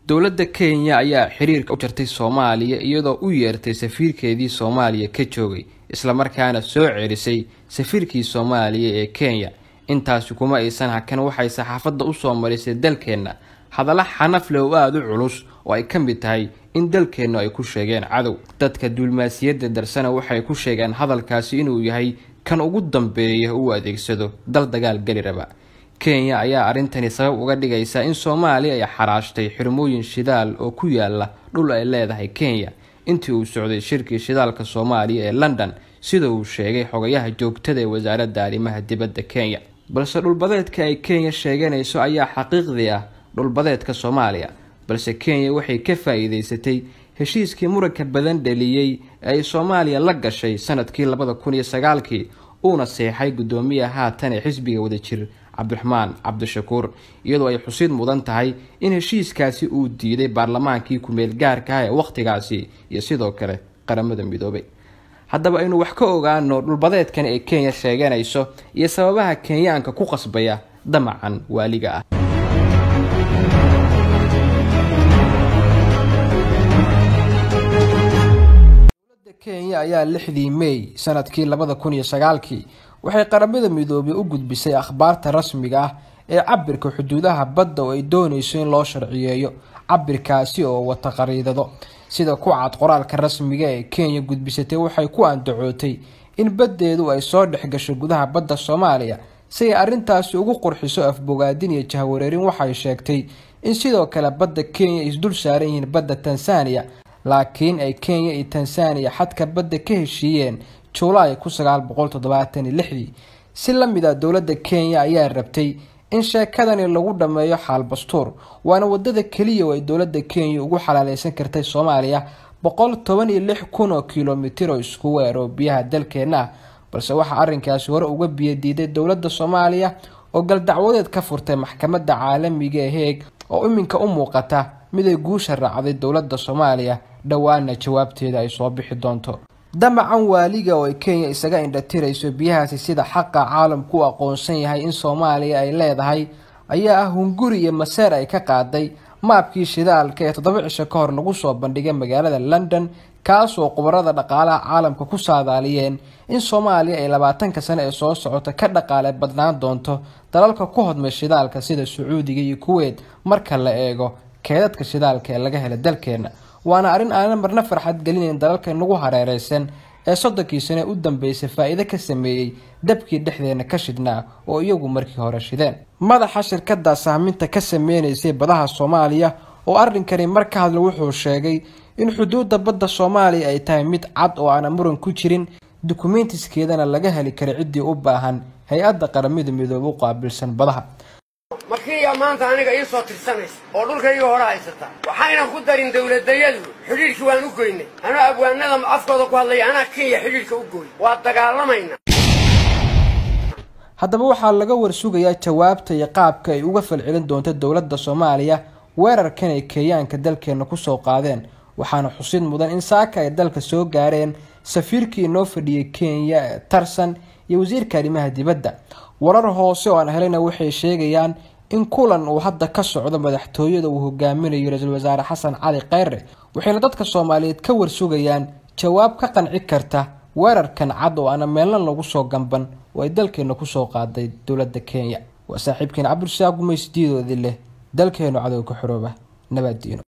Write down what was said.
dowladda Kenya ayaa xiriirka u jartay Soomaaliya iyadoo u yeertay safiirkeedii Soomaaliya ka joogay isla markaana soo ceerisay safiirkii Soomaaliya ee Kenya. intaas kuma aysan hakan waxay saxaafadda u soo marisay dalkeena hadalla xanaf leh oo aad u culus oo ay ka mid tahay in dalkeena ay ku sheegeen cadow. dadka dulmaasiyada darsana waxay ku sheegeen hadalkaasi inuu yahay kan ugu dambeeya uu adeegsado dal dagaal gali raba. Kenya ayaa arintani sabab uga dhigaysa in Soomaaliya ay xaraashtay xirmooyin shidaal oo ku yaala dhul ay leedahay Kenya intii uu socday shirkii shidaalka Soomaaliya ee London sida uu sheegay xogayaha joogtada ee wasaaradda arrimaha dibadda Kenya. balse dhulbadeedka ay Kenya sheeganayso ayaa xaqiiqdi ah dhulbadeedka Soomaaliya, balse Kenya waxay ka faa'iideysatay heshiiskii muranka badan dhaliyay ay Soomaaliya la gashay sanadkii 2009 uuna saxay gudoomiyaha haatan ee xisbiga wadajir Cabdiraxmaan Cabdishakuur, iyadoo ay xusid mudan tahay in heshiiskaasi uu diiday baarlamaankii ku meel gaarka ah ee waqtigaasi iyo sidoo kale qaramada midoobay. haddaba aynu wax ka ogaano dhulbadeedkan ee Kenya sheeganayso iyo sababaha Kenyaanka ku qasbaya damacan waaliga ah. dowladda Kenya ayaa 6 May sanadkii 2009 waxay qaramada midoobay u gudbisay akhbaarta rasmiga ah ee cabirka xuduudaha badda oo ay doonayso in loo sharciyeeyo cabirkaasi oo wata qariidado. sida ku cad qoraalka rasmiga ee Kenya gudbisatay waxay ku andacootay in baddeedu ay soo dhex gasho gudaha badda Soomaaliya si arintaasi ugu qurxiso afbogaadin iyo jahwareerin. waxay sheegtay in sidoo kale badda Kenya isdul saaran yihiin badda Tansaaniya, laakiin ay Kenya iyo Tansaaniya xadka badda ka heshiiyeen July 1976. si la mid ah dowladda Kenya ayaa rabtay in sheekadani lagu dhameeyo xal bastuur, waana wadada kaliya oo ay dowladda Kenya ugu xalaaleysan kartay Soomaaliya 116,000 kiiloomitir oo isku weero biyaha dalkeena. balse waxa arrinkaasi hore uga biyo diiday dowladda Soomaaliya oo gal dacwadeed ka furtay maxkamadda caalamiga ee Hague oo iminka u muuqata mid ay guusha raacday dowladda Soomaaliya dhawaana jawaabteeda ay soo bixi doonto. damacan waaliga oo Kenya isaga indhatirayso biyahaasi sida xaqa caalamku aqoonsan yahay in Soomaaliya ay leedahay ayaa ah hunguri iyo maseer ay ka qaaday maabkii shidaalka ee 7 cisho ka hor lagu soo bandhigay magaalada London, kaas oo khubarada dhaqaalaha caalamka ku saadaaliyeen in Soomaaliya ay 20 sano ee soo socota ka dhaqaale badnaan doonto dalalka ku hodmay shidaalka sida Sacuudiga iyo Kuwait marka la eego keedadka shidaalka ee laga helay dalkeena. waana arin aan marna farxad gelinayn dalalka nagu hareeraysan ee 30 sano u dambeysay faa'iido ka sameeyay dabkii dhexdeena ka shidnaa oo iyagu markii hore shideen. madaxa shirkadda saaminta ka sameeynaysa badaha Soomaaliya oo arrinkani marka hadal wuxuu sheegay in xuduudda badda Soomaaliya ay tahay mid cad oo aan muran ku jirin, dukumeentiiskeedana laga heli karo cidii u baahan hay'adda qaramada midoobay u qaabilsan badaha. markii maanta aniga ii soo tirsanaysa oo dhulkayga hore haysata waxayna ku darin dawladayadu xiriirkii waan u goynay ana abwaanada afkooda ku hadlay ana Kenya xiriirka u gooy waa dagaalamayna. haddaba waxaa laga warsugayaa jawaabta iyo qaabka ay uga falcelin doonto dowladda Soomaaliya weerarkan ay Kenyaanka dalkeena ku soo qaadeen. waxaana xusid mudan in saaka ay dalka soo gaareen safiirkii noo fadhiyay Kenya Tarsan iyo wasiirka arrimaha dibadda. warar hoose oo aan helayna waxay sheegayaan in kulan uu hadda ka socdo madaxtooyada uu hogaaminayo ra'iisul wasaare Xasan Cali Khayre, waxayna dadka Soomaaliyeed ka warsugayaan jawaab ka qanci karta weerarkan cad oo aan meelan lagu soo gamban oo ay dalkeena ku soo qaaday dowladda Kenya. waa saaxiibkeen Cabdirasaaq Gumeysdiidoodii leh dalkeena cadow ka xorooba nabadiino.